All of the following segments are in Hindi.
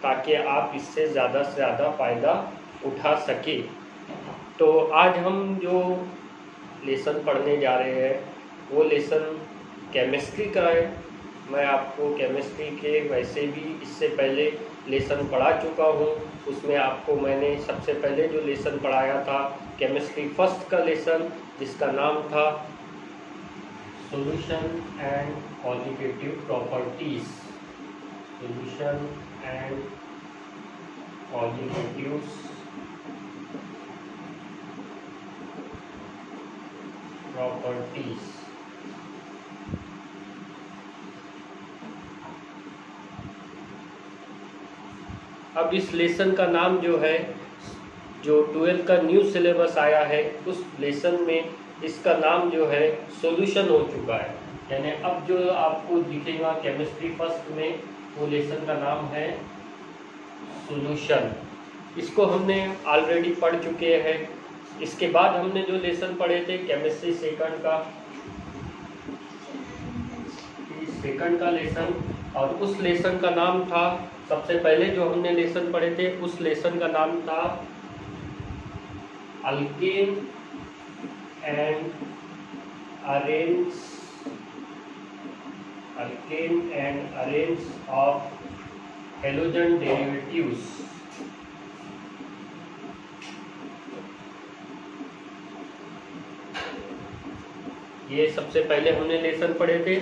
ताकि आप इससे ज़्यादा से ज़्यादा फ़ायदा उठा सके। तो आज हम जो लेसन पढ़ने जा रहे हैं वो लेसन केमिस्ट्री का है। मैं आपको केमिस्ट्री के वैसे भी इससे पहले लेसन पढ़ा चुका हूँ। उसमें आपको मैंने सबसे पहले जो लेसन पढ़ाया था केमिस्ट्री फर्स्ट का लेसन, जिसका नाम था solution and colligative properties. Solution and colligative properties. अब इस लेसन का नाम जो है, जो 12th का न्यू सिलेबस आया है उस लेसन में इसका नाम जो है सॉल्यूशन हो चुका है। यानी अब जो आपको दिखेगा केमिस्ट्री फर्स्ट में वो लेसन का नाम है सॉल्यूशन। इसको हमने ऑलरेडी पढ़ चुके हैं। इसके बाद हमने जो लेसन पढ़े थे केमिस्ट्री सेकंड का लेसन, और उस लेसन का नाम था, सबसे पहले जो हमने लेसन पढ़े थे उस लेसन का नाम था alkane and arrange of halogen derivatives. ये सबसे पहले हमने लेसन पढ़े थे।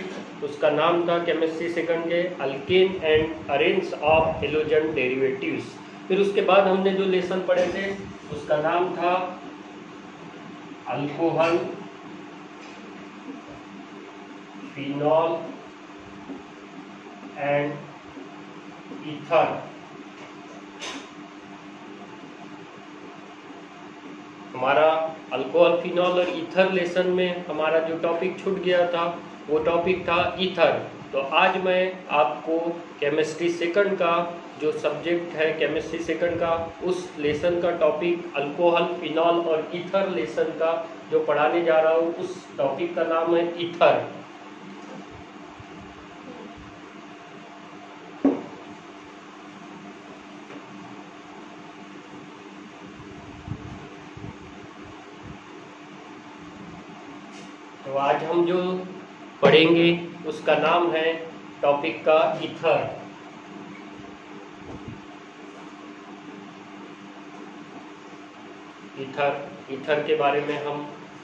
उसका नाम था केमिस्ट्री सेकंड के alkane and arrange of halogen derivatives. फिर उसके बाद हमने जो लेसन पढ़े थे उसका नाम था अल्कोहल, फिनॉल एंड ईथर। हमारा अल्कोहल, फिनॉल और ईथर लेसन में हमारा जो टॉपिक छूट गया था वो टॉपिक था ईथर। तो आज मैं आपको केमिस्ट्री सेकंड का जो सब्जेक्ट है केमिस्ट्री सेकंड का उस लेसन का टॉपिक अल्कोहल, फिनॉल और ईथर लेसन का जो पढ़ाने जा रहा हूँ उस टॉपिक का नाम है ईथर। तो आज हम जो पढ़ेंगे उसका नाम है टॉपिक का ईथर। ईथर के बारे में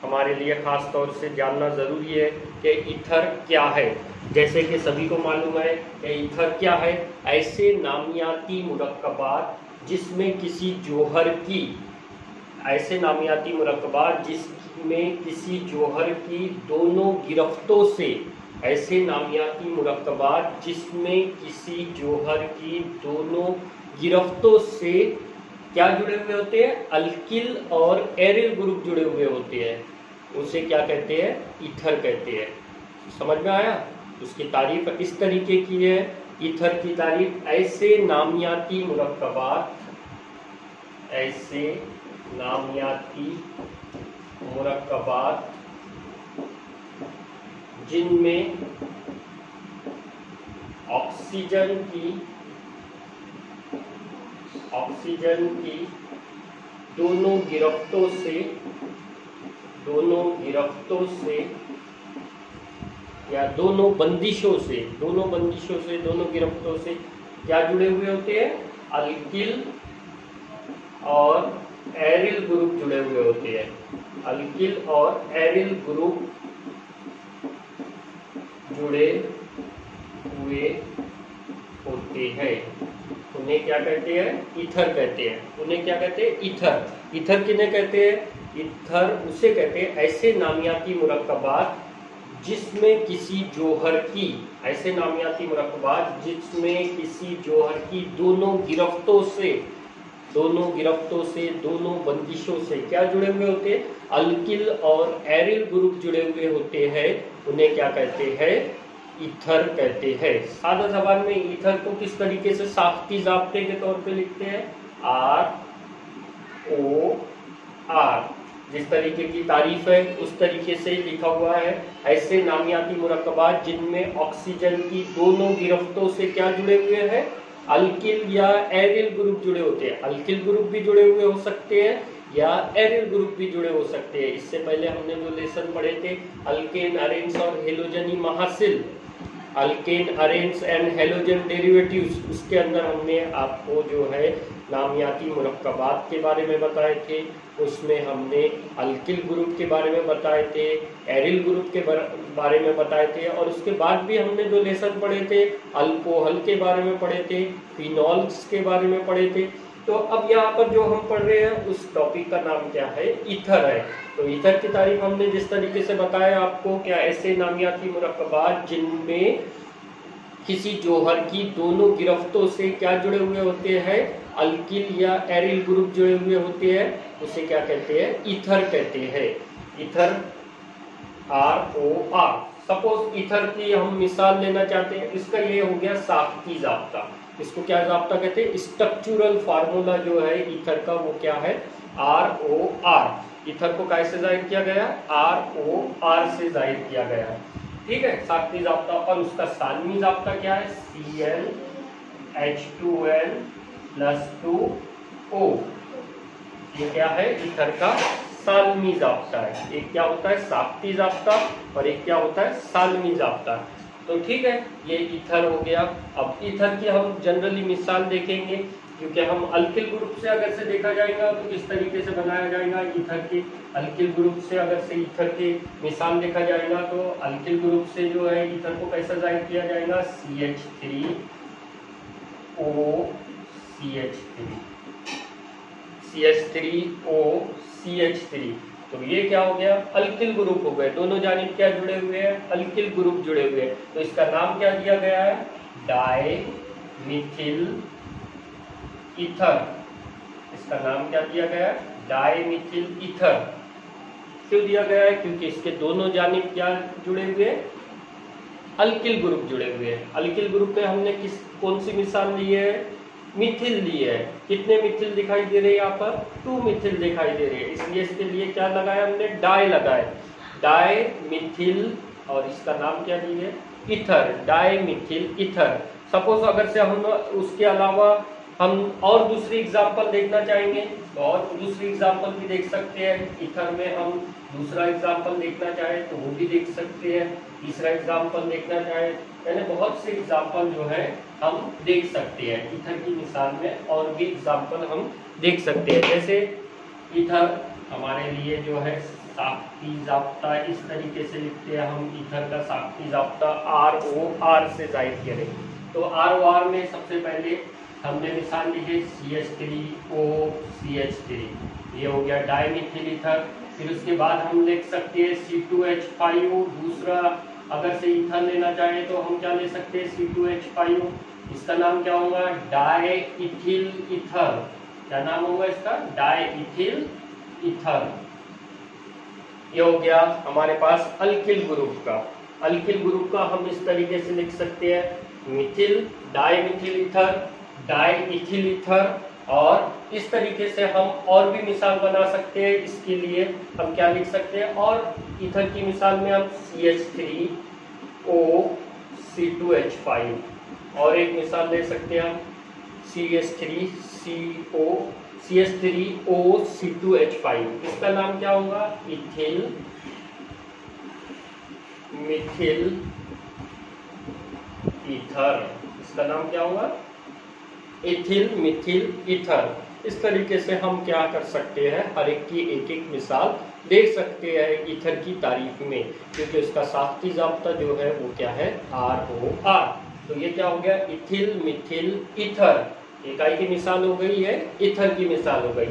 हमारे लिए ख़ास तौर से जानना ज़रूरी है कि ईथर क्या है। जैसे कि सभी को मालूम है कि ईथर क्या है, ऐसे नामियाती मुरक्कबात जिसमें किसी जौहर की, ऐसे नामियाती मुरक्कबात जिसमें किसी जौहर की दोनों गिरफ्तों से, ऐसे नामियाती मुरक्कबात जिसमें किसी जौहर की दोनों गिरफ्तों से क्या जुड़े हुए होते हैं, अल्किल और एरिल ग्रुप जुड़े हुए होते हैं, उसे क्या कहते हैं, ईथर कहते हैं। समझ में आया? उसकी तारीफ इस तरीके की है, ईथर की तारीफ, ऐसे नामियाती मुरक्कबात, ऐसे नामियाती मुरक्कबात जिनमें ऑक्सीजन की दोनों गिरफ्तों से या दोनों गिरफ्तों से क्या जुड़े हुए होते हैं, अल्किल और एरिल ग्रुप जुड़े हुए होते हैं। अल्किल और एरिल ग्रुप जुड़े हुए होते हैं, उन्हें क्या कहते हैं, ईथर कहते हैं। उन्हें क्या कहते हैं, ईथर। ईथर किन्हें कहते हैं, ईथर उसे कहते हैं ऐसे नामियाती मुरक्कबात जिसमें किसी जौहर की, ऐसे नामियाती मुरक्कबात जिसमें किसी जौहर की दोनों गिरफ्तों से, दोनों बंदिशों से क्या जुड़े हुए होते हैं, अल्किल और एरिल ग्रुप जुड़े हुए होते हैं, उन्हें क्या कहते हैं, ईथर कहते हैं। सादा जबान में ईथर को किस तरीके से साख्ती ज़ाब्ते के तौर पे लिखते हैं, ROR। जिस तरीके की तारीफ है उस तरीके से लिखा हुआ है, ऐसे नामियाती मुरक्कबात जिनमें ऑक्सीजन की दोनों गिरफ्तों से क्या जुड़े हुए हैं, अल्किल या एरिल ग्रुप जुड़े होते हैं। अल्किल ग्रुप भी जुड़े हुए हो सकते हैं या एरिल ग्रुप भी जुड़े हो सकते हैं। इससे पहले हमने जो लेसन पढ़े थे अल्केन, अरेन्स और हेलोजनी महासिल, alkane, arenes and halogen derivatives, उसके अंदर हमने आपको जो है नामियाती मुरक्कबात के बारे में बताए थे। उसमें हमने अल्किल ग्रुप के बारे में बताए थे, एरिल ग्रुप के बारे में बताए थे, और उसके बाद भी हमने जो लेसन पढ़े थे अल्कोहल के बारे में पढ़े थे, फिनॉल्स के बारे में पढ़े थे। तो अब यहाँ पर जो हम पढ़ रहे हैं उस टॉपिक का नाम क्या है, ईथर है। तो ईथर की तारीफ हमने जिस तरीके से बताया आपको, क्या ऐसे नामियाती मुरक्कबात जिनमें किसी जौहर की दोनों गिरफ्तों से क्या जुड़े हुए होते हैं, अल्किल या एरिल ग्रुप जुड़े हुए होते हैं, उसे क्या कहते हैं, ईथर कहते हैं। Ether ROR। सपोज ईथर की हम मिसाल लेना चाहते हैं, इसका ये हो गया साख्ती जाब्ता। इसको क्या जाब्ता कहते हैं, स्ट्रक्चरल फार्मूला जो है ईथर का वो क्या है, ROR। ईथर को कैसे जाहिर किया गया, ROR से जाहिर किया गया है, ठीक है, साख्ती जाब्ता। और उसका सानवी जाब्ता क्या है, ClH2n+2O। ये क्या है, ईथर का सानवी जाब्ता है। एक क्या होता है साख्ती जाब्ता और एक क्या होता है सानवी जाब्ता। तो ठीक है, ये ईथर हो गया। अब ईथर की हम जनरली मिसाल देखेंगे, क्योंकि हम अल्किल ग्रुप से अगर से देखा जाएगा तो किस तरीके से बनाया जाएगा ईथर के, अल्किल ग्रुप से अगर से ईथर के मिसाल देखा जाएगा तो अल्किल ग्रुप से जो है ईथर को कैसा जाहिर किया जाएगा, CH3OCH3। तो ये क्या हो गया, अल्किल ग्रुप हो गए, दोनों जानिब क्या जुड़े हुए हैं, अल्किल ग्रुप जुड़े हुए हैं। तो इसका नाम क्या दिया गया है, डायमिथिल ईथर। इसका नाम क्या दिया गया है, डायमिथिल ईथर। क्यों दिया गया है, क्योंकि इसके दोनों जानिब क्या जुड़े हुए हैं, अल्किल ग्रुप जुड़े हुए हैं। अल्किल ग्रुप में हमने कौन सी मिसाल ली है, मिथिल ली है। कितने मिथिल दिखाई दे रहे हैं यहाँ पर, 2 मिथिल दिखाई दे रहे हैं, इसलिए इसके लिए क्या लगाया हमने, डाई लगाया, डाई मिथिल, और इसका नाम क्या दिए, ether, di methyl ether. Suppose अगर से हम उसके अलावा हम और दूसरी एग्जांपल देखना चाहेंगे तो और दूसरी एग्जांपल भी देख सकते हैं। ईथर में हम दूसरा एग्जांपल देखना चाहें तो वो भी देख सकते हैं, तीसरा एग्जांपल देखना चाहें, यानी बहुत से एग्जांपल जो है हम देख सकते हैं। ईथर की मिसाल में और भी एग्जांपल हम देख सकते हैं। जैसे ईथर हमारे लिए जो है साख्ती जाब्ता, इस तरीके से लिखते हैं हम ईथर का साख्ती जाब्ता ROR से जाहिर करें। तो ROR में सबसे पहले हमने मिसाल ली है CH3OCH3, ये हो गया डायमिथिल ईथर। फिर उसके बाद हम लिख सकते हैं C2H5। दूसरा अगर से ईथर लेना चाहे तो हम क्या ले सकते हैं, C2H5। इसका नाम क्या होगा, डायइथिल ईथर। क्या नाम होगा इसका, डायइथिल ईथर। ये हो गया हमारे पास अल्किल ग्रुप का। अल्किल ग्रुप का हम इस तरीके से लिख सकते हैं, मिथिल, डायमिथिल ईथर, डायइथिल ईथर। और इस तरीके से हम और भी मिसाल बना सकते हैं। इसके लिए हम क्या लिख सकते हैं, और ईथर की मिसाल में हम CH3OC2H5, और एक मिसाल ले सकते हैं हम CH3OC2H5। इसका नाम क्या होगा, इथिल मिथिल ईथर। इसका नाम क्या होगा, इथिल मिथिल ईथर। इस तरीके से हम क्या कर सकते हैं, हर एक की एक एक मिसाल देख सकते हैं ईथर की तारीफ में, क्योंकि उसका साख्ती जाब्ता जो है वो क्या है, ROR। तो ये क्या हो गया, इथिल मिथिल ईथर, इकाई की मिसाल हो गई है, ईथर की मिसाल हो गई।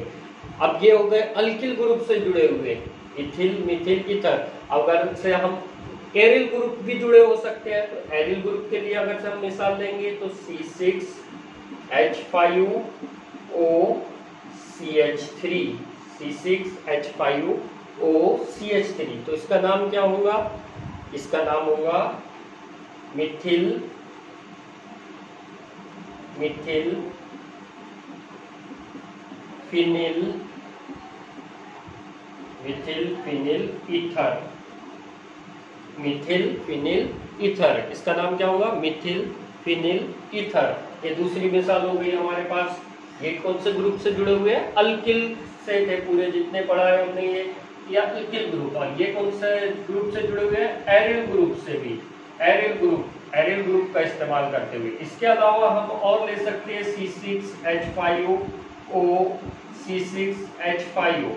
अब ये हो गए अल्किल ग्रुप से जुड़े हुए, इथिल मिथिल ईथर। अगर से हम एरिल ग्रुप भी जुड़े हो सकते हैं, तो एरिल ग्रुप के लिए अगर से हम मिसाल देंगे तो C6H5OCH3, C6H5OCH3। तो इसका नाम क्या होगा, इसका नाम होगा Mithil phenyl ether, Mithil phenyl ether. इसका नाम क्या होगा, मिथिल फिनिल ईथर। ये दूसरी मिसाल हो गई हमारे पास। ये कौन से ग्रुप से जुड़े हुए हैं? अल्किल से थे, पूरे जितने पढ़ा है हमने ये अल्किल ग्रुप। और ये कौन से ग्रुप से जुड़े हुए हैं? एरिल ग्रुप से भी, एरिल ग्रुप का इस्तेमाल करते हुए। इसके अलावा हम और ले सकते हैं C6H5O, C6H5O,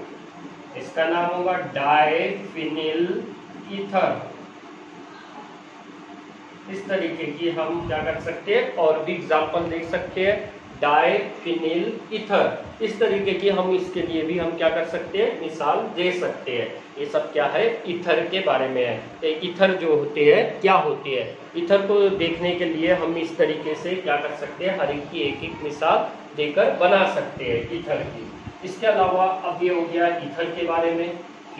इसका नाम होगा डाइफिनिल ईथर। इस तरीके की हम क्या कर सकते हैं, और भी एग्जाम्पल देख सकते हैं। डाइफिनिल ईथर, इस तरीके की हम इसके लिए भी हम क्या कर सकते हैं, मिसाल दे सकते हैं। ये सब क्या है, ईथर के बारे में है। ईथर जो होते हैं क्या होते हैं, ईथर को देखने के लिए हम इस तरीके से क्या कर सकते हैं, हर एक की एक एक मिसाल देकर बना सकते हैं ईथर की। इसके अलावा अब ये हो गया ईथर के बारे में।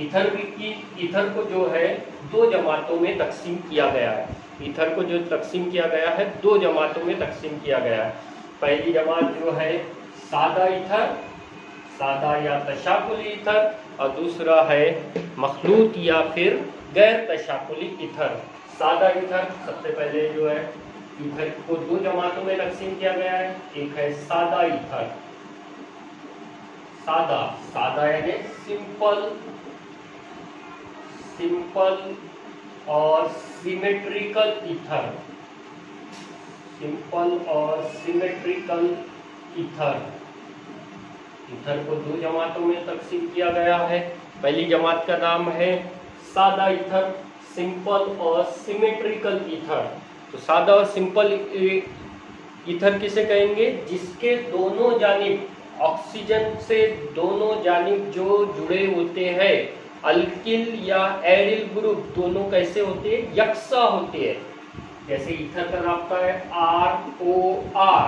ईथर को जो है दो जमातों में तकसीम किया गया है। ईथर को जो तकसीम किया गया है, दो जमातों में तकसीम किया गया है। पहली जमात जो है सादा ईथर, सादा या तशाकुली ईथर, और दूसरा है मखलूत या फिर गैर तशाकुली ईथर। सादा ईथर सबसे पहले जो है, ईथर को दो जमातों में तकसीम किया गया है। एक है सादा ईथर, सादा यानी सिंपल और सिमेट्रिकल ईथर, सिंपल और सिमेट्रिकल ईथर। ईथर को दो जमातों में तकसीम किया गया है। पहली जमात का नाम है सादा ईथर, सिंपल और सिमेट्रिकल ईथर। तो सादा और सिंपल ईथर किसे कहेंगे? जिसके दोनों जानिब ऑक्सीजन से दोनों जानिब जो जुड़े होते हैं, अल्किल या एरिल ग्रुप दोनों कैसे होते हैं, यकसा होते हैं। जैसे ईथर का राब्ता है ROR।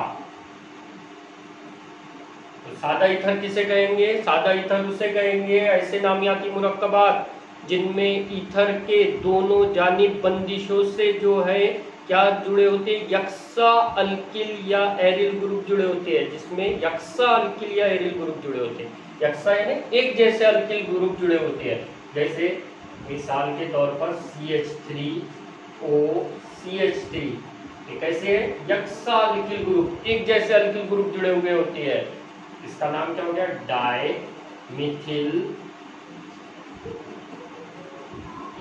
तो सादा ईथर किसे कहेंगे? सादा ईथर उसे कहेंगे ऐसे नामियाती मुरक्कबात जिनमें ईथर के दोनों जानिब बंदिशों से जो है क्या जुड़े होते हैं, यकसा अल्किल या एरिल ग्रुप जुड़े होते हैं। जिसमें यकसा अल्किल या एरिल ग्रुप जुड़े होते हैं, यकसा यानी एक जैसे अल्किल ग्रुप जुड़े होते हैं। जैसे मिसाल के तौर पर CH3O CH3, ये कैसे है, यकसा अल्किल ग्रुप, एक जैसे अल्किल ग्रुप जुड़े हुए होते हैं। इसका नाम क्या हो गया? डाइमिथिल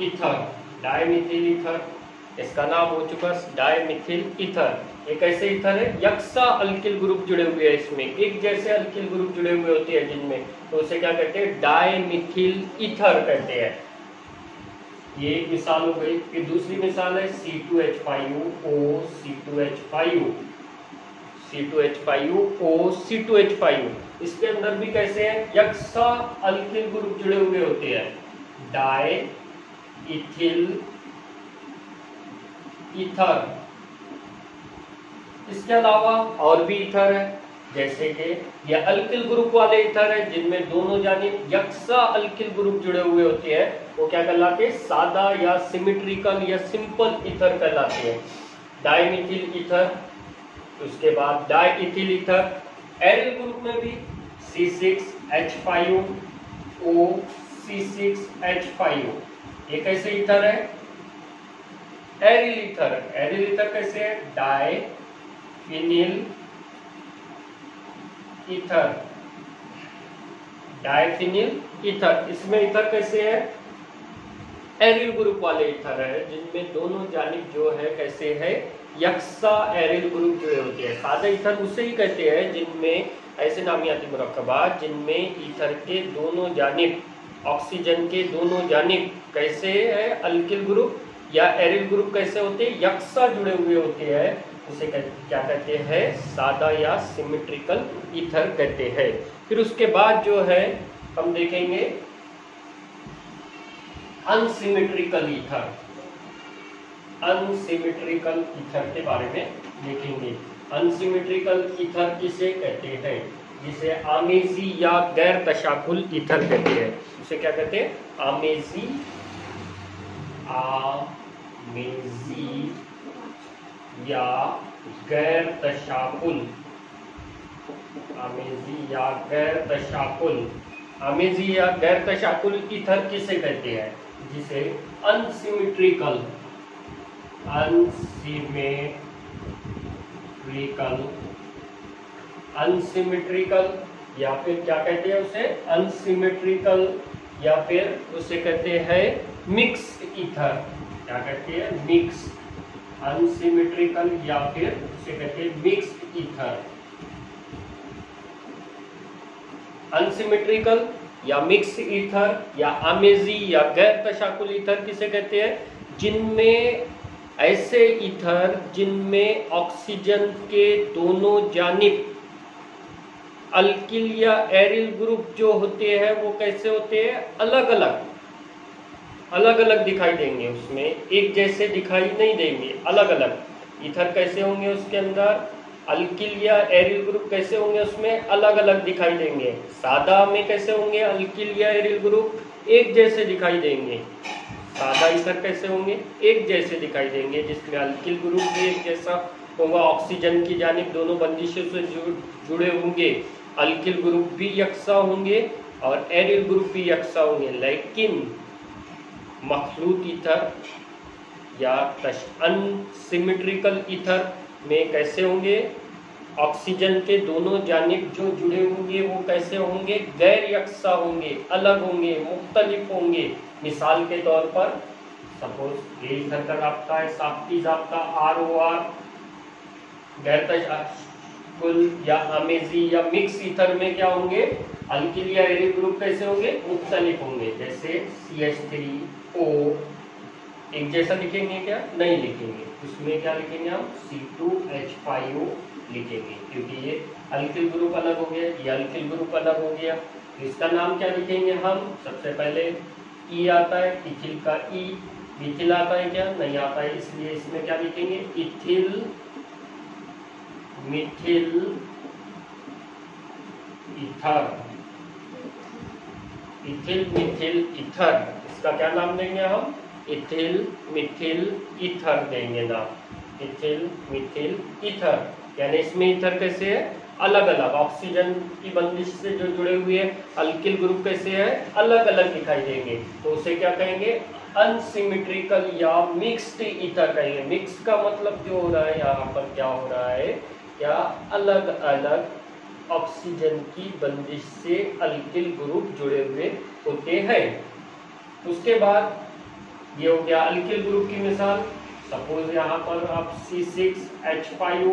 ईथर, डाइमिथिल ईथर, इसका नाम हो चुका डाइमिथिल ईथर। ये कैसे ईथर है? यकसा अल्किल ग्रुप जुड़े हुए हैं, इसमें एक जैसे अल्किल ग्रुप जुड़े हुए होते हैं जिनमें, तो उसे क्या कहते हैं? डाइमिथिल ईथर कहते हैं। ये एक मिसाल हो गई। फिर दूसरी मिसाल है C2H5O C2H5O, C2H5O C2H5O। इसके अंदर भी कैसे है? यकसा अल्किल ग्रुप जुड़े हुए होते हैं, डाइइथिल ईथर। इसके अलावा और भी ईथर है, जैसे कि ये अल्किल ग्रुप वाले ईथर है जिनमें दोनों जानिब यकसा अल्किल ग्रुप जुड़े हुए होते हैं, वो क्या कहलाते हैं? सादा या सिमेट्रिकल या सिंपल ईथर कहलाते हैं। डाइमिथिल ईथर, उसके बाद डाइइथिल ईथर। एरिल ग्रुप में भी C6H5O C6H5O, ये कैसे ईथर है? Aryl ether. एरिल ईथर कैसे है? डाइफिनिल ईथर, डाइफिनिल ईथर। इसमें ईथर कैसे है? एरिल ग्रुप वाले ईथर है जिनमें दोनों जानिब जो है कैसे है? यकसा एरिल ग्रुप जुड़े होते हैं। सादा ईथर उसे ही कहते हैं जिनमें ऐसे नामियाती मुरक्कबात जिनमें ईथर के दोनों जानिब, ऑक्सीजन के दोनों जानिब कैसे है? अल्किल ग्रुप या एरिल ग्रुप कैसे होते हैं? यकसा जुड़े हुए होते हैं, उसे क्या कहते हैं? सादा या सिमेट्रिकल ईथर कहते हैं। फिर उसके बाद जो है हम देखेंगे अनसिमेट्रिकल ईथर। अनसिमेट्रिकल ईथर के बारे में देखेंगे। अनसिमेट्रिकल ईथर किसे कहते हैं? जिसे आमेजी या गैर तशाकुल ईथर कहते हैं। उसे क्या कहते हैं? आमेजी या गैर तशाकुल, आमेजी या गैर तशाकुल। आमेजी या गैर तशाकुल ईथर किसे कहते हैं? जिसे अनसिमेट्रिकल अनसिमेट्रिकल या फिर क्या कहते हैं उसे, अनसिमेट्रिकल, या फिर उसे कहते हैं मिक्स्ड ईथर। क्या कहते हैं, मिक्स, अनसिमेट्रिकल या फिर उसे कहते हैं मिक्स्ड ईथर। अनसिमेट्रिकल या मिक्स ईथर या आमेजी या गैर तशाकुल ईथर किसे कहते हैं, जिनमें ऐसे ईथर जिनमें ऑक्सीजन के दोनों जानिब अल्किल या एरिल ग्रुप जो होते हैं वो कैसे होते हैं, अलग अलग दिखाई देंगे, उसमें एक जैसे दिखाई नहीं देंगे, अलग अलग ईथर कैसे होंगे उसके अंदर, अल्किल या एरिल ग्रुप कैसे होंगे उसमें अलग अलग दिखाई देंगे। सादा में कैसे होंगे अल्किल या एरिल ग्रुप, एक जैसे दिखाई देंगे। सादा ईथर कैसे होंगे, एक जैसे दिखाई देंगे, जिसमें अल्किल ग्रुप भी एक जैसा होगा, ऑक्सीजन की जानिब दोनों बंदिशों से जुड़े होंगे, अल्किल ग्रुप भी यकसा होंगे और एरिल ग्रुप भी यकसा होंगे। लेकिन मखलूत ईथर या अनसिमेट्रिकल ईथर में कैसे होंगे, ऑक्सीजन के दोनों जानिब जो जुड़े होंगे वो कैसे होंगे, गैर यकसा होंगे, अलग होंगे, मुख्तलिफ होंगे। मिसाल के तौर पर सपोज ये ईथर का राब्ता है, साफ्ती जाब्ता ROR, गैर तशाकुल या अमेजी या मिक्स ईथर में क्या होंगे, अल्किल या एरिल ग्रुप कैसे होंगे, मुख्तलिफ होंगे। जैसे CH3O एक जैसा लिखेंगे क्या, नहीं लिखेंगे, उसमें क्या लिखेंगे हम C2H5O लिखेंगे, क्योंकि ये अल्किल ग्रुप अलग हो गया, ये अल्किल ग्रुप अलग हो गया। इसका नाम क्या लिखेंगे हम, सबसे पहले ई आता है, इथिल का ई, मिथिल आता है क्या, नहीं आता है, इसलिए इसमें क्या लिखेंगे, ethyl Mithil ether, ethyl Mithil ether, इसका क्या नाम देंगे हम, इथिल मिथिल ईथर देंगे नाम, इथिल मिथिल ईथर। यानी इसमें ईथर कैसे है, अलग अलग, ऑक्सीजन की बंदिश से जो जुड़े हुए हैं, अल्किल ग्रुप कैसे है, अलग अलग दिखाई देंगे, तो उसे क्या कहेंगे, अनसिमेट्रिकल या मिक्स्ड ईथर कहेंगे। मिक्स का मतलब जो हो रहा है यहाँ पर क्या हो रहा है, क्या अलग अलग ऑक्सीजन की बंदिश से अल्किल ग्रुप जुड़े हुए होते हैं। उसके बाद ये हो गया अल्किल ग्रुप की मिसाल। सपोज यहाँ पर आप C6H5O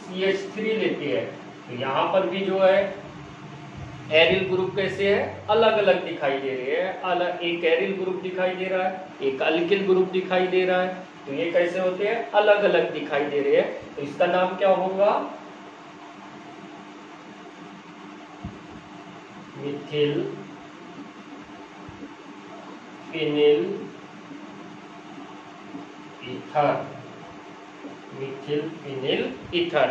CH3 लेते हैं, तो यहाँ पर भी जो है एरिल ग्रुप कैसे है, अलग अलग दिखाई दे रहे हैं, अलग, एक एरिल ग्रुप दिखाई दे रहा है, एक अल्किल ग्रुप दिखाई दे रहा है, तो ये कैसे होते हैं, अलग अलग दिखाई दे रहे हैं। तो इसका नाम क्या होगा, Mithil phenyl ether, Mithil phenyl ether.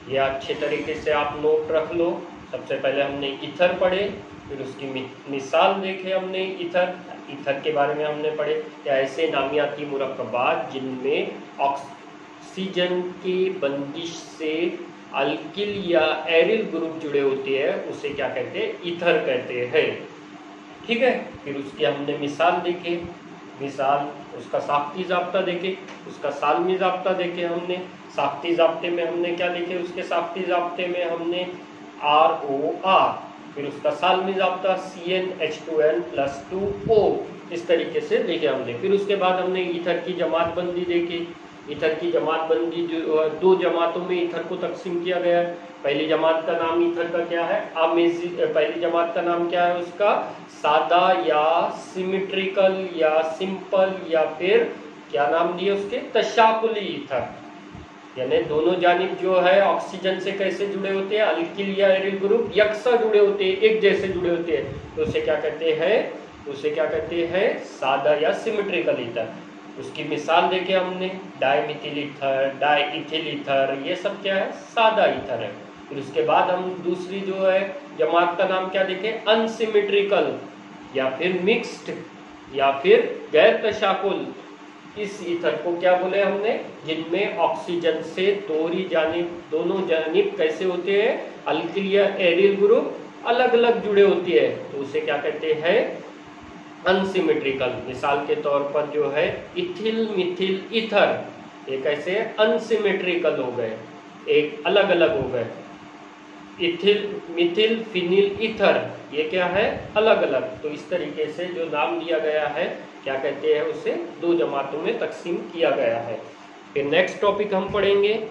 ये अच्छे तरीके से आप नोट रख लो। सबसे पहले हमने ईथर पढ़े, फिर उसकी मिसाल देखे हमने, ईथर के बारे में हमने पढ़े, या ऐसे नामियाती मुरक्कबात जिनमें ऑक्सीजन की बंदिश से अल्किल या एरिल ग्रुप जुड़े होते हैं, उसे क्या कहते हैं, ईथर कहते हैं। ठीक है, फिर उसकी हमने मिसाल देखे, मिसाल उसका साख्ती ज़ाब्ता देखे, उसका सालमी ज़ाब्ता देखे हमने। साख्ती ज़ाब्ते में हमने क्या देखे, उसके साख्ती ज़ाब्ते में हमने ROR, फिर उसका सालमी ज़ाब्ता CnH2n+2O, इस तरीके से देखे हमने। फिर उसके बाद हमने ईथर की जमात बंदी देखी। ईथर की जमात बंदी जो दो जमातों में ईथर को तकसीम किया गया है। पहली जमात का नाम ईथर का क्या है, आमेजी। पहली जमात का नाम क्या है उसका, सादा या सिमेट्रिकल या सिंपल, या फिर क्या नाम दिए उसके, तशाकुली ईथर। यानी दोनों जानिब जो है ऑक्सीजन से कैसे जुड़े होते हैं, अल्किल या एरिल ग्रुप यकसा जुड़े होते हैं, एक जैसे जुड़े होते हैं, तो उसे क्या कहते हैं, उसे क्या कहते हैं, सादा या सिमेट्रिकल ईथर। उसकी मिसाल देखे हमने, डाईमिथिल ईथर, डाईइथिल ईथर, ये सब क्या है, सादा ईथर है। फिर उसके बाद हम दूसरी जो है जमात का नाम क्या देखे, अनसिमेट्रिकल या फिर मिक्स्ड या फिर गैर तशाकुल। इस ईथर को क्या बोले हमने, जिनमें ऑक्सीजन से दोनों जानिब कैसे होते हैं, अल्किल या एरिल ग्रुप अलग अलग जुड़े होती है, तो उसे क्या कहते हैं, अनसिमेट्रिकल। मिसाल के तौर पर जो है इथिल मिथिल ईथर, ये कैसे अनसिमेट्रिकल हो गए, एक अलग अलग हो गए। इथिल, मिथिल, फिनिल, ईथर, ये क्या है अलग अलग। तो इस तरीके से जो नाम दिया गया है क्या कहते हैं, उसे दो जमातों में तकसीम किया गया है। फिर नेक्स्ट टॉपिक हम पढ़ेंगे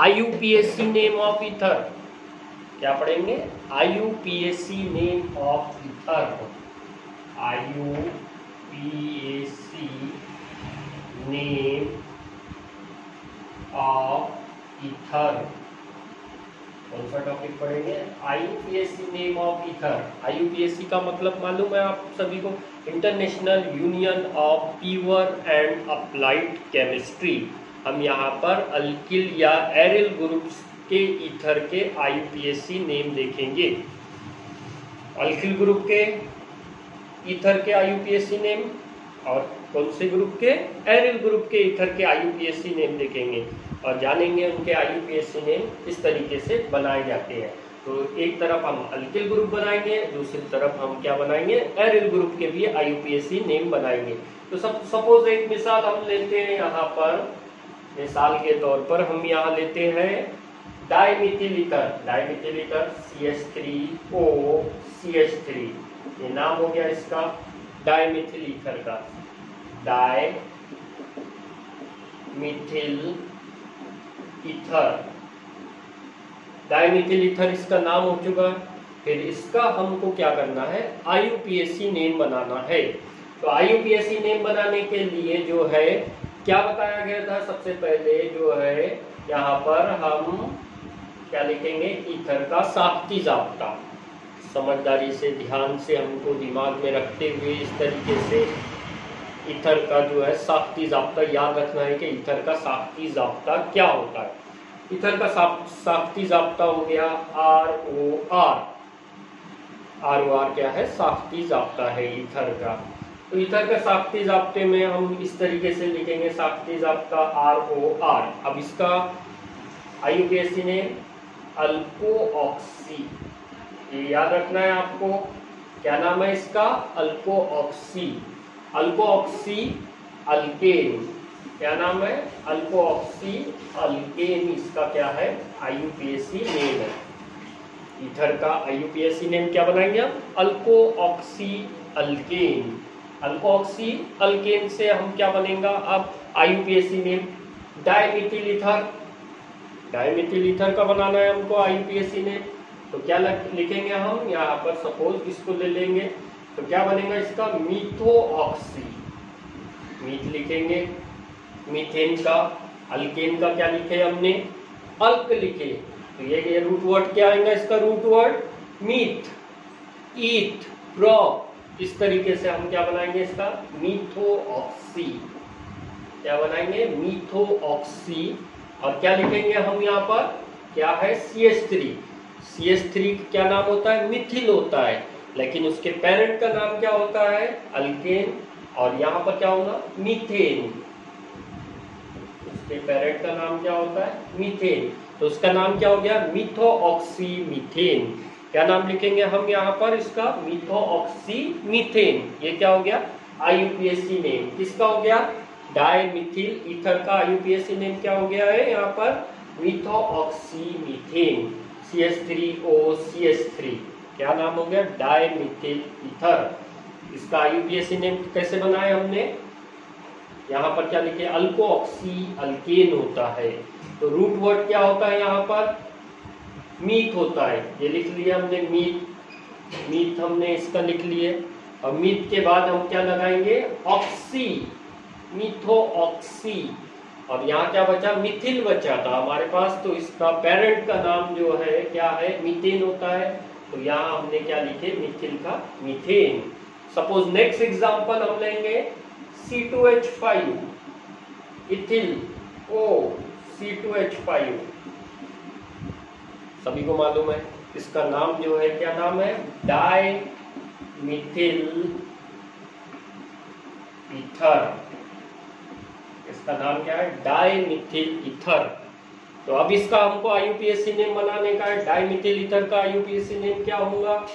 IUPAC नेम ऑफ ईथर। क्या पढ़ेंगे? IUPAC name of ether. IUPAC name of ether. कौन सा टॉपिक पढ़ेंगे? IUPAC name of ether. IUPAC का मतलब मालूम है आप सभी को? International union of pure and applied chemistry. हम यहाँ पर अल्किल या एरिल ग्रुप्स के ईथर के IUPAC नेम देखेंगे। अल्किल ग्रुप के ईथर के IUPAC नेम और कौन से ग्रुप के? एरिल ग्रुप के ईथर के IUPAC नेम देखेंगे और जानेंगे उनके IUPAC नेम किस तरीके से बनाए जाते हैं। तो एक तरफ हम अल्किल ग्रुप बनाएंगे, दूसरी तरफ हम क्या बनाएंगे? एरिल ग्रुप के भी IUPAC नेम बनाएंगे। तो सपोज एक मिसाल हम लेते हैं यहाँ पर, मिसाल के तौर पर हम यहाँ लेते हैं डाइमिथिल ईथर। डाइमिथिल ईथर CH3OCH3, ये नाम हो गया इसका डाइमिथिल ईथर का। डाइमिथिल ईथर, डाइमिथिल ईथर इसका नाम हो चुका। फिर इसका हमको क्या करना है? IUPAC नेम बनाना है। तो IUPAC नेम बनाने के लिए जो है क्या बताया गया था? सबसे पहले जो है यहाँ पर हम क्या लिखेंगे? ईथर का साख्ती जाब्ता। समझदारी से, ध्यान से हमको दिमाग में रखते हुए इस तरीके से ईथर का जो है साख्ती जाब्ता याद रखना है कि ईथर का साख्ती जाब्ता क्या होता है। ईथर का साख्ती जाब्ता हो गया ROR। ROR क्या है? साख्ती जाब्ता है ईथर का। तो ईथर का साख्ती जाब्ते में हम इस तरीके से लिखेंगे साख्ती जाब्ता ROR। अब इसका IUPAC नेम अल्को ऑक्सी, ये याद रखना है आपको। क्या नाम है इसका? अल्को ऑक्सी। अल्को ऑक्सी अल्केन, क्या नाम है? अल्को ऑक्सी अल्केन, इसका क्या है? IUPAC नेम है। ईथर का IUPAC नेम क्या बनाएंगे हम? अल्को ऑक्सी अल्केन। अल्को ऑक्सी अल्केन से हम क्या बनेगा अब IUPAC नेम? डाइमिथिल ईथर। डाइमिथिल ईथर का बनाना है हमको IUPAC नेम। तो क्या लिखेंगे हम यहाँ पर? सपोज इसको ले लेंगे तो क्या बनेगा इसका? मीथो ऑक्सी। मीथ लिखेंगे, मीथेन का। अल्केन का क्या लिखे हमने? अल्क लिखे। तो ये रूट वर्ड क्या आएगा इसका? Root word meth, eth, pro. इस तरीके से हम क्या बनाएंगे इसका? Methoxy. क्या बनाएंगे? Methoxy. और क्या लिखेंगे हम यहाँ पर? क्या है? CH3। CH3 क्या नाम होता है? मिथिल होता है, लेकिन उसके पेरेंट का नाम क्या होता है? अल्केन। और यहाँ पर क्या होगा? मीथेन। उसके पेरेंट का नाम क्या होता है? मीथेन। तो उसका नाम क्या हो गया? मीथो ऑक्सी मीथेन। क्या नाम लिखेंगे हम यहाँ पर इसका? मीथो ऑक्सी मीथेन। ये क्या हो गया? IUPAC name. किसका हो गया? डाइमिथिल ईथर का IUPAC नेम क्या हो गया है यहाँ पर? मीथो ऑक्सी मीथेन, CH3OCH3। क्या नाम हो गया? डाइमिथिल ईथर। इसका IUPAC नेम कैसे बनाया हमने? यहाँ पर क्या लिखे? अल्को ऑक्सी अल्केन होता है। तो रूट वर्ड क्या होता है यहाँ पर? मीथ होता है। ये लिख लिया हमने मीथ। मीथ हमने इसका लिख लिए। और मीथ के बाद हम क्या लगाएंगे? Oxy, methoxy. और यहाँ क्या बचा? मिथिल बचा था हमारे पास। तो इसका पेरेंट का नाम जो है क्या है? मीथेन होता है। तो यहाँ हमने क्या लिखे? मिथिल का मीथेन। सपोज नेक्स्ट एग्जांपल हम लेंगे C2H5 इथिल O C2H5। सभी को मालूम है इसका नाम जो है क्या नाम है? डाइमिथिल ईथर। इसका नाम क्या है? डाइमिथिल ईथर। तो अब इसका हमको IUPAC नेम बनाने का है। डाइमिथिल ईथर का IUPAC नेम क्या होगा?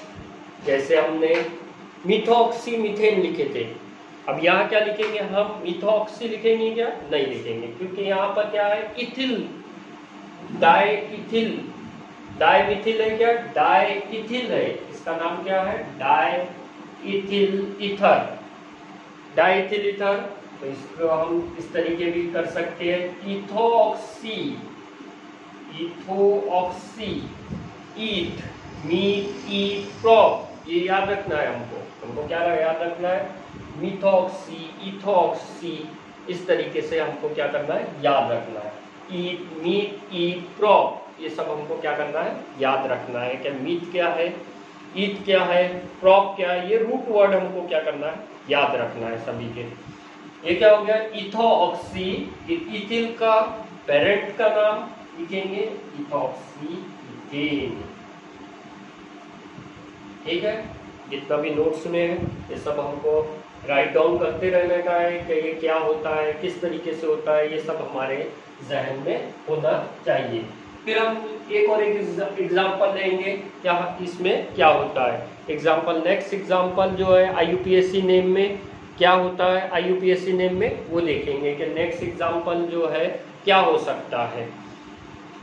जैसे हमने मिथॉक्सी मीथेन लिखे थे, अब यहाँ क्या लिखेंगे हम? मिथॉक्सी लिखेंगे क्या? नहीं लिखेंगे, क्योंकि यहाँ पर क्या है? इथिल, डाइइथिल, डाइमिथिल है क्या? डाइइथिल है, इसका नाम क्या है? डाइइथिल ईथर, डाइइथिल ईथर। तो इसको हम इस तरीके भी कर सकते हैं, इथोऑक्सी, इथोऑक्सी ईथ, मीथ ईथ प्रॉप, ये याद रखना है हमको क्या याद रखना है? मिथॉक्सी, इथोऑक्सी, इस तरीके से हमको क्या करना है? याद रखना है। ईथ, मीथ ईथ प्रॉप, ये सब हमको क्या करना है? याद रखना है। क्या मीथ क्या है, ईथ क्या है, प्रॉप क्या है, ये रूट वर्ड हमको क्या करना है? याद रखना है सभी के। ये क्या हो गया? इथोऑक्सी, इथिल का पेरेंट का नाम लिखेंगे इथोऑक्सी इथेन। ठीक है, जितना भी नोट्स में है ये सब हमको राइट डाउन करते रहने का है कि ये क्या होता है, किस तरीके से होता है, ये सब हमारे जहन में होना चाहिए। फिर हम एक और एक एग्जाम्पल लेंगे क्या इसमें क्या होता है। एग्जाम्पल, नेक्स्ट एग्जाम्पल जो है IUPAC नेम में क्या होता है, IUPAC नेम में वो देखेंगे कि नेक्स्ट एग्जाम्पल जो है क्या हो सकता है।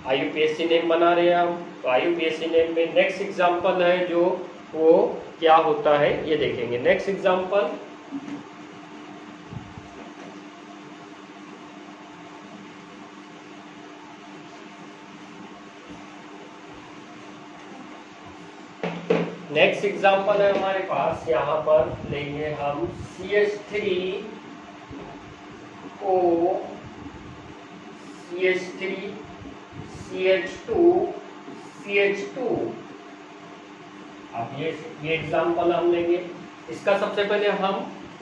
IUPAC नेम बना रहे हैं हम, तो IUPAC नेम में नेक्स्ट एग्जाम्पल है जो वो क्या होता है ये देखेंगे। नेक्स्ट एग्जाम्पल, नेक्स्ट एग्जाम्पल है हमारे पास, यहाँ पर लेंगे हम CH3O, CH3, CH2, CH2। अब ये एग्जाम्पल हम लेंगे। इसका सबसे पहले हम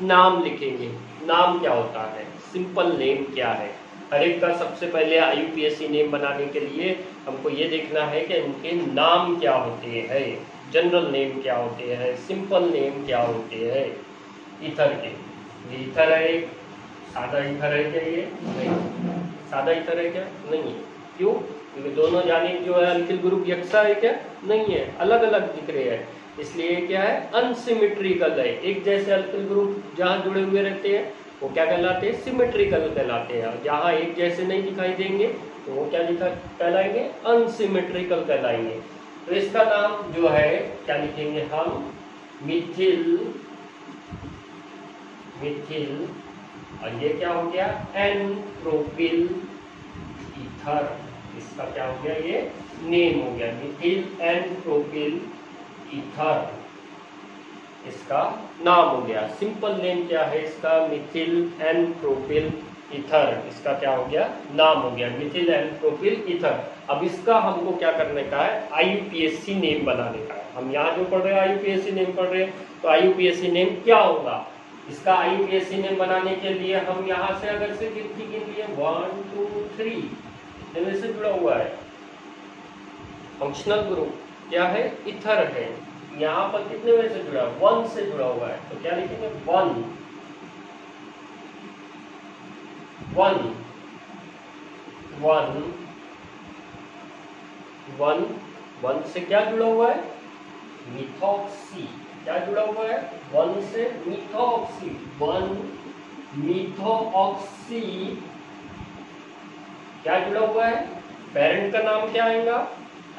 नाम लिखेंगे। नाम क्या होता है, सिंपल नेम क्या है। हर एक का सबसे पहले IUPAC नेम बनाने के लिए हमको ये देखना है कि उनके नाम क्या होते हैं, जनरल नेम क्या होते हैं, सिंपल नेम क्या होते हैं। ईथर के, ये ईथर है, एक सादा ईथर है क्या? ये नहीं, सादा ईथर है क्या? नहीं है। क्यों? क्योंकि दोनों जानिब जो है अल्किल ग्रुप यकसा है क्या? नहीं है, अलग अलग दिख रहे हैं, इसलिए क्या है? अनसिमेट्रिकल है। एक जैसे अल्किल ग्रुप जहाँ जुड़े हुए रहते हैं वो क्या कहलाते हैं? सिमेट्रिकल कहलाते हैं। जहाँ एक जैसे नहीं दिखाई देंगे तो वो क्या कहलाएंगे? अनसिमेट्रिकल कहलाएंगे। तो इसका नाम जो है क्या लिखेंगे हम? मिथिल, मिथिल, और ये क्या हो गया? N propyl ether. इसका क्या हो गया? ये नेम हो गया, मिथिल एन प्रोपिल ईथर, इसका नाम हो गया। सिंपल नेम क्या है इसका? मिथिल एन प्रोपिल ईथर, इसका क्या हो गया? नाम हो गया, मिथिल एन प्रोपिल ईथर। अब इसका हमको क्या करने का है? IUPAC नेम बनाने का है। हम यहाँ जो पढ़ रहे हैं IUPAC नेम पढ़ रहे हैं, तो IUPAC नेम क्या होगा? इसका IUPAC नेम बनाने के लिए हम यहाँ से अगर से गिनती गिन लिए 1 2 3 इनमें से जुड़ा हुआ है। फंक्शनल ग्रुप क्या है? ईथर है। यहाँ पर कितने में से जुड़ा? 1 से जुड़ा हुआ है, तो क्या लिखेंगे? 1 1 1 1 1 से क्या जुड़ा हुआ है? मिथॉक्सी। क्या जुड़ा हुआ है? 1 से मिथॉक्सी, 1 मिथॉक्सी क्या जुड़ा हुआ है? पेरेंट का नाम क्या आएगा?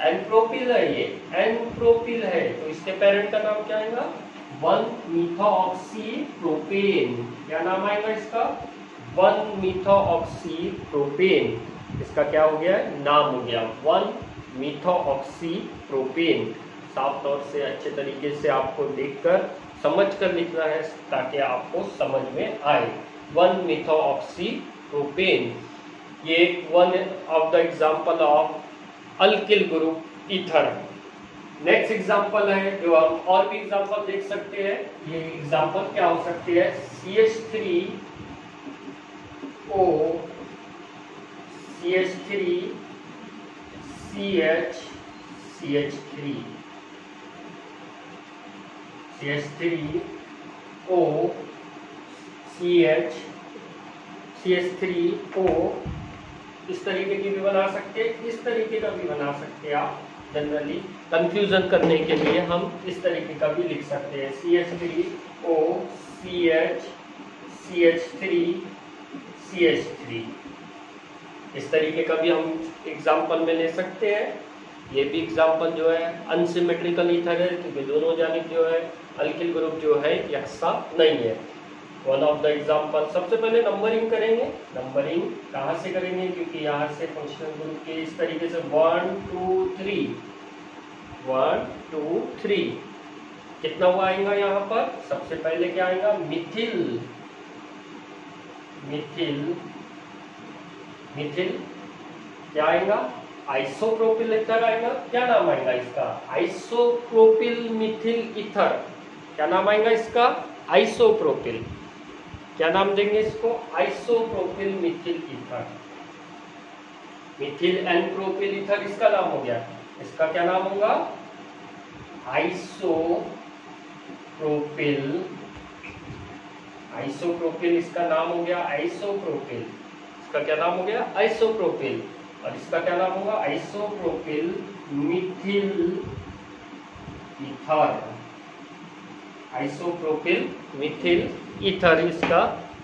एनप्रोपिल है, ये एनप्रोपिल है, तो इसके पेरेंट का नाम क्या आएगा? 1 मिथॉक्सी प्रोपेन। क्या नाम आएगा इसका? 1 मिथॉक्सी प्रोपेन। इसका क्या हो गया? नाम हो गया 1 मिथॉक्सी प्रोपेन। साफ तौर से अच्छे तरीके से आपको देखकर समझ कर लिखना है ताकि आपको समझ में आए। 1 मिथॉक्सी प्रोपेन, ये one of the example of alkyl group ether. Next example है जो हम और भी एग्जाम्पल देख सकते हैं। ये एग्जाम्पल क्या हो सकते हैं? CH3O, CH3, CH, CH3, CH3O, CH, CH3O, इस तरीके की भी बना सकते हैं, इस तरीके का भी बना सकते हैं आप। जनरली कंफ्यूजन करने के लिए हम इस तरीके का भी लिख सकते हैं, CH3O CH3 CH3। इस तरीके का भी हम एग्जाम्पल में ले सकते हैं। ये भी एग्जाम्पल जो है अनसिमेट्रिकल ईथर है, क्योंकि दोनों जानिब जो है अल्किल ग्रुप जो है यकसा नहीं है। वन ऑफ द एग्जाम्पल, सबसे पहले नंबरिंग करेंगे। नंबरिंग कहाँ से करेंगे, क्योंकि यहाँ से फंक्शनल ग्रुप के इस तरीके से 1 2 3 1 2 3 कितना हुआ आएगा यहाँ पर। सबसे पहले क्या आएगा, मिथिल। मिथिल मिथिल क्या आएगा, आइसोप्रोपिल ईथर आएगा। क्या नाम आएगा इसका, आइसोप्रोपिल मिथिल ईथर। क्या नाम आएगा इसका, आइसोप्रोपिल। क्या नाम देंगे इसको, isopropyl Mithil ether. Mithil and propyl ether इसका नाम हो गया। इसका क्या नाम होगा, आइसोप्रोपिल। आइसोप्रोपिल इसका नाम हो गया, आइसोप्रोपिल। इसका क्या नाम हो गया, आइसोप्रोपिल। और इसका क्या नाम होगा, isopropyl Mithil ether. Isopropyl Mithil ether इसका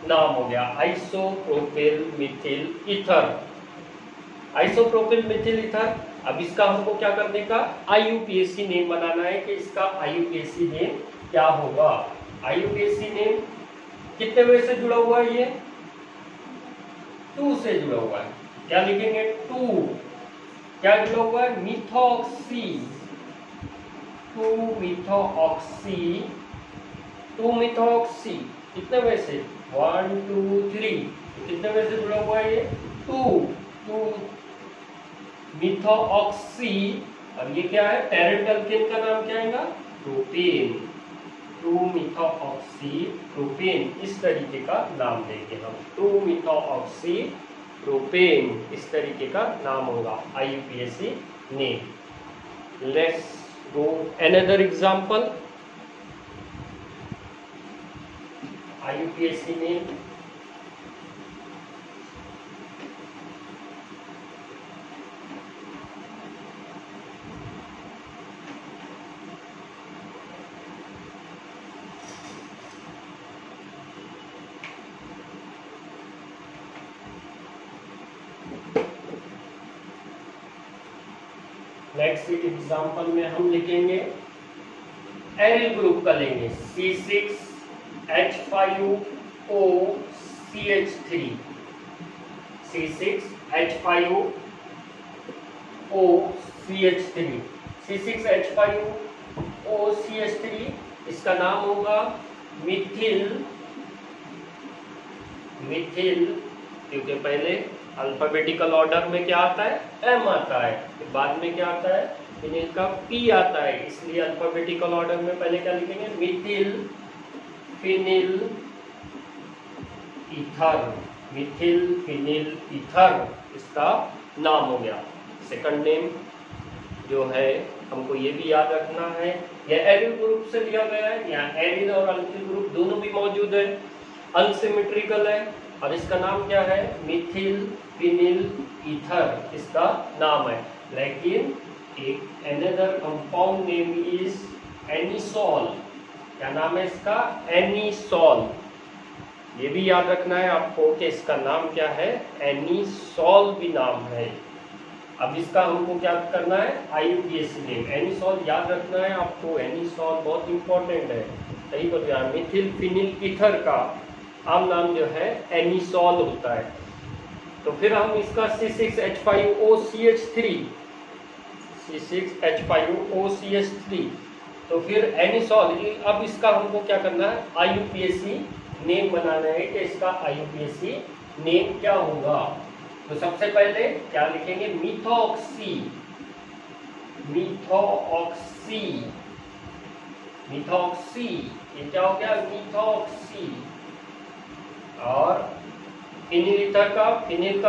नाम हो गया, isopropyl Mithil ether. Isopropyl Mithil ether. अब इसका हमको क्या करने का, IUPAC नेम बनाना है कि इसका IUPAC नेम क्या होगा। IUPAC नेम कितने वे से जुड़ा हुआ है, ये 2 से जुड़ा हुआ है। क्या लिखेंगे, 2। क्या जुड़ा हुआ है, मिथॉक्सी। 2 मिथॉक्सी। 2 मिथॉक्सी कितने वे से, 1 2 3 कितने वे से जुड़ा हुआ है ये, 2 मिथॉक्सी। और ये क्या है, पेरेंट अल्केन का नाम क्या आएगा, प्रोपेन। 2 मिथॉक्सी प्रोपेन, इस तरीके का नाम देंगे हम। 2 मिथॉक्सी प्रोपेन, इस तरीके का नाम होगा IUPAC name. Let's go another example. IUPAC name, next example में हम लिखेंगे एरिल ग्रुप का लेंगे, C6H5O CH3। C6H5O CH3। C6H5O CH3 इसका नाम होगा मिथिल। मिथिल, क्योंकि पहले अल्फाबेटिकल ऑर्डर में क्या आता है, M आता है, फिर बाद में क्या आता है, फिनिल का P आता है, इसलिए अल्फाबेटिकल ऑर्डर में पहले क्या लिखेंगे, Mithil phenyl ether. Mithil phenyl ether इसका नाम हो गया। सेकंड नेम जो है हमको ये भी याद रखना है, यह एरिल ग्रुप से लिया गया है। यहाँ एरिल और अल्किल ग्रुप दोनों भी मौजूद है, अनसिमेट्रिकल है, और इसका नाम क्या है, मिथिल फिनिल ईथर इसका नाम है। लेकिन एक another compound name is anisole. क्या नाम है इसका, एनिसोल। ये भी याद रखना है आपको कि इसका नाम क्या है, एनिसोल भी नाम है। अब इसका हमको क्या करना है, IUPAC नेम। एनिसोल याद रखना है आपको, एनिसोल बहुत इंपॉर्टेंट है। सही बोल रहा है, मिथिल फिनिल ईथर का आम नाम जो है एनिसोल होता है। तो फिर हम इसका C6H5O CH3, C6H5O CH3, तो फिर एनिसोल। अब इसका हमको क्या करना है, IUPAC नेम बनाना है कि इसका IUPAC नेम क्या होगा। तो सबसे पहले क्या लिखेंगे, मिथॉक्सी। मिथॉक्सी, मिथॉक्सी, ये क्या हो गया, मिथॉक्सी। और फिनिल ईथर का, फिनिल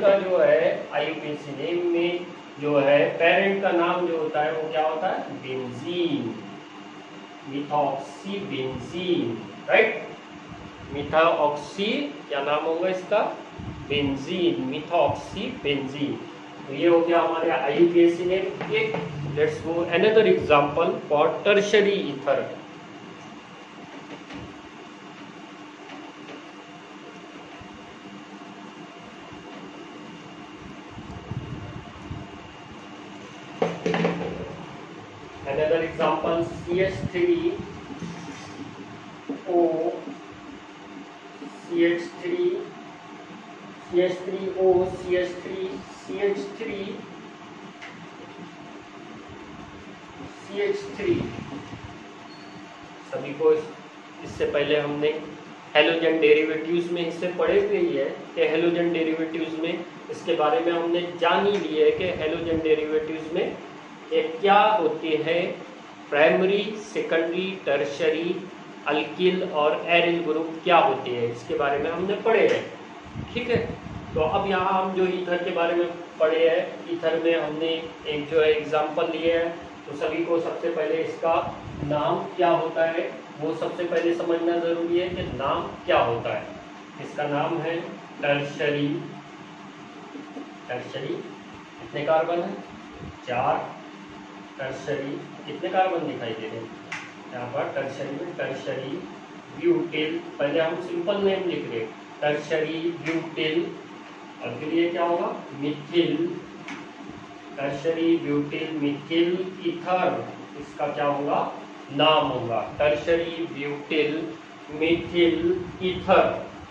का जो है IUPAC नेम में जो है पेरेंट का नाम जो होता है वो क्या होता है, benzene. Methoxy benzene, right. Methoxy क्या नाम होगा इसका, बेंजीन, मिथॉक्सी बेंजीन। तो ये हो गया हमारे IUPAC नेम। एक let's go another example for tertiary ether. Another example CH3O, CH3, CH3O, CH3, CH3, CH3। सभी को इससे पहले हमने हेलोजन डेरिवेटिव्स में हिस्से पढ़े हुए ही है कि हेलोजन डेरिवेटिव्स में इसके बारे में हमने जान ही लिया है कि हेलोजन डेरिवेटिव्स में ये क्या होती है, प्राइमरी, सेकेंडरी, टर्शियरी, अल्किल और एरिल ग्रुप क्या होती है, इसके बारे में हमने पढ़े हैं। ठीक है, तो अब यहाँ हम जो ईथर के बारे में पढ़े हैं, ईथर में हमने एक जो है एग्जाम्पल लिए है। तो सभी को सबसे पहले इसका नाम क्या होता है वो सबसे पहले समझना जरूरी है कि नाम क्या होता है। इसका नाम है टर्शियरी। टर्शियरी कितने कार्बन है? 4। टर्शियरी कितने कार्बन दिखाई दे रहे हैं यहाँ पर? टर्शियरी में टर्शियरी ब्यूटिल, पहले हम सिंपल नेम लिख रहे हैं, टर्शियरी ब्यूटिल, और फिर ये क्या होगा? Mithil. Tertiary butyl Mithil ether, इसका क्या होगा? नाम होगा टर्शियरी ब्यूटिल मिथिल ईथर,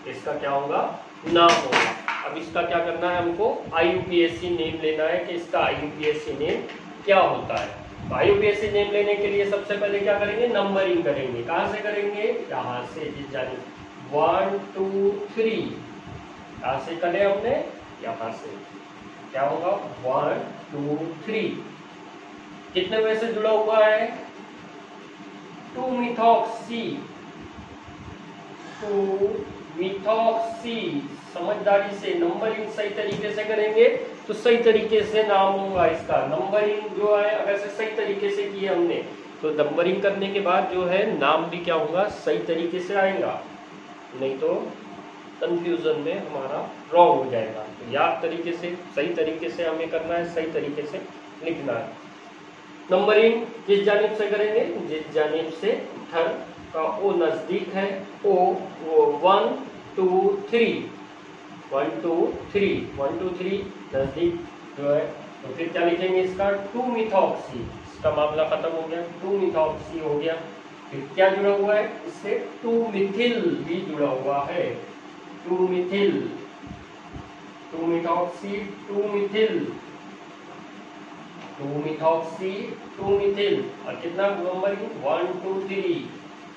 इसका क्या होगा? नाम होगा। अब इसका क्या करना है हमको? IUPAC नेम लेना है कि इसका IUPAC नेम क्या होता है। तो IUPAC नेम लेने के लिए सबसे पहले क्या करेंगे? नंबरिंग करेंगे। कहाँ से करेंगे? यहाँ से, जिस जाने 1 2 3, कहाँ से करें हमने? यहाँ से। क्या होगा? 1 2 3। कितने वे से जुड़ा हुआ है? 2 मिथॉक्सी, 2 मिथॉक्सी। समझदारी से नंबरिंग सही तरीके से करेंगे तो सही तरीके से नाम होगा इसका। नंबरिंग जो है अगर से सही तरीके से किए हमने तो नंबरिंग करने के बाद जो है नाम भी क्या होगा? सही तरीके से आएगा, नहीं तो कंफ्यूजन में हमारा रॉन्ग हो जाएगा। तो याद तरीके से, सही तरीके से हमें करना है, सही तरीके से लिखना है। नंबरिंग किस जानिब से करेंगे? जिस जानिब से ईथर का ओ नजदीक है, ओ वो 1 2 3, 1 2 3, 1 2 3 नजदीक जो है। तो फिर क्या लिखेंगे इसका? 2 मिथॉक्सी, इसका मामला खत्म हो गया, 2 मिथॉक्सी हो गया। फिर क्या जुड़ा हुआ है इससे? 2 मिथिल भी जुड़ा हुआ है, 2 मिथिल, 2 मिथॉक्सी 2 मिथिल, 2 मिथॉक्सी 2 मिथिल। और कितना नंबरिंग? 1 2 3,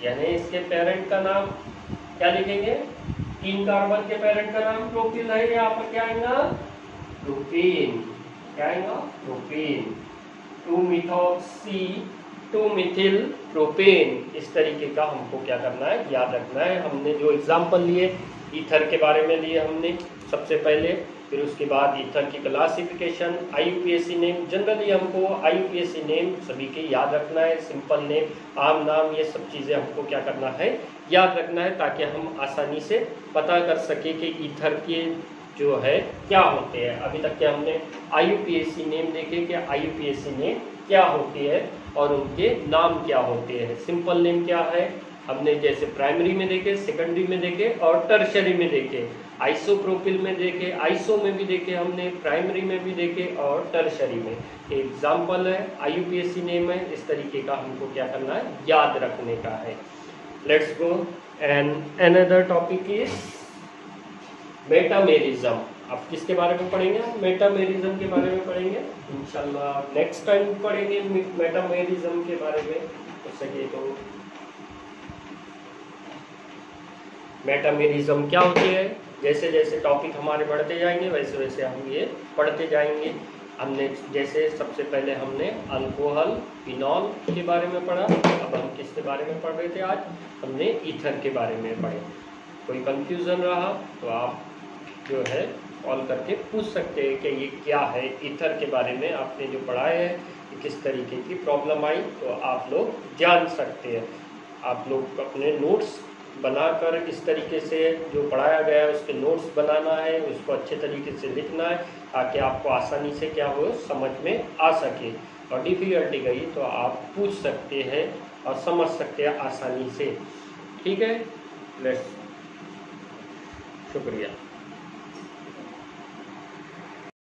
यानी इसके पेरेंट का नाम क्या लिखेंगे? 3 कार्बन के पेरेंट का नाम प्रोपिल है, यहाँ पर क्या आएगा? प्रोपेन। क्या आएगा? प्रोपेन। 2 methoxy 2 Mithil propane. इस तरीके का हमको क्या करना है? याद रखना है। हमने जो एग्जाम्पल लिए ईथर के बारे में लिए हमने सबसे पहले, फिर उसके बाद ईथर की क्लासिफिकेशन, IUPAC नेम। जनरली हमको IUPAC नेम सभी के याद रखना है, सिंपल नेम, आम नाम, ये सब चीज़ें हमको क्या करना है? याद रखना है, ताकि हम आसानी से पता कर सके कि ईथर के जो है क्या होते हैं। अभी तक क्या हमने IUPAC नेम देखे कि IUPAC नेम क्या होती है और उनके नाम क्या होते हैं। सिंपल नेम क्या है हमने जैसे प्राइमरी में देखे, सेकेंडरी में देखे और टर्शियरी में देखे, आइसोप्रोपिल में देखे, आइसो में भी देखे हमने, प्राइमरी में भी देखे और टर्शियरी में। एग्जाम्पल है, IUPAC नेम है, इस तरीके का हमको क्या करना है? याद रखने का है। Let's go and another topic is metamerism. अब किसके बारे में पढ़ेंगे? मेटामेरिज्म के बारे में पढ़ेंगे इंशाल्लाह। नेक्स्ट टाइम पढ़ेंगे मेटामेरिज्म के बारे में हो सके तो। मेटामेरिज्म क्या होती है? जैसे जैसे टॉपिक हमारे बढ़ते जाएंगे वैसे वैसे हम ये पढ़ते जाएंगे। हमने जैसे सबसे पहले हमने अल्कोहल, फिनॉल के बारे में पढ़ा। अब हम किसके बारे में पढ़ रहे थे? आज हमने ईथर के बारे में पढ़े। कोई कंफ्यूजन रहा तो आप जो है कॉल करके पूछ सकते हैं कि ये क्या है। ईथर के बारे में आपने जो पढ़ा है कि किस तरीके की प्रॉब्लम आई तो आप लोग जान सकते हैं। आप लोग अपने नोट्स बनाकर इस तरीके से जो पढ़ाया गया है उसके नोट्स बनाना है, उसको अच्छे तरीके से लिखना है ताकि आपको आसानी से क्या हो समझ में आ सके। और डिफ़िकल्टी गई तो आप पूछ सकते हैं और समझ सकते हैं आसानी से। ठीक है, लेट्स, शुक्रिया।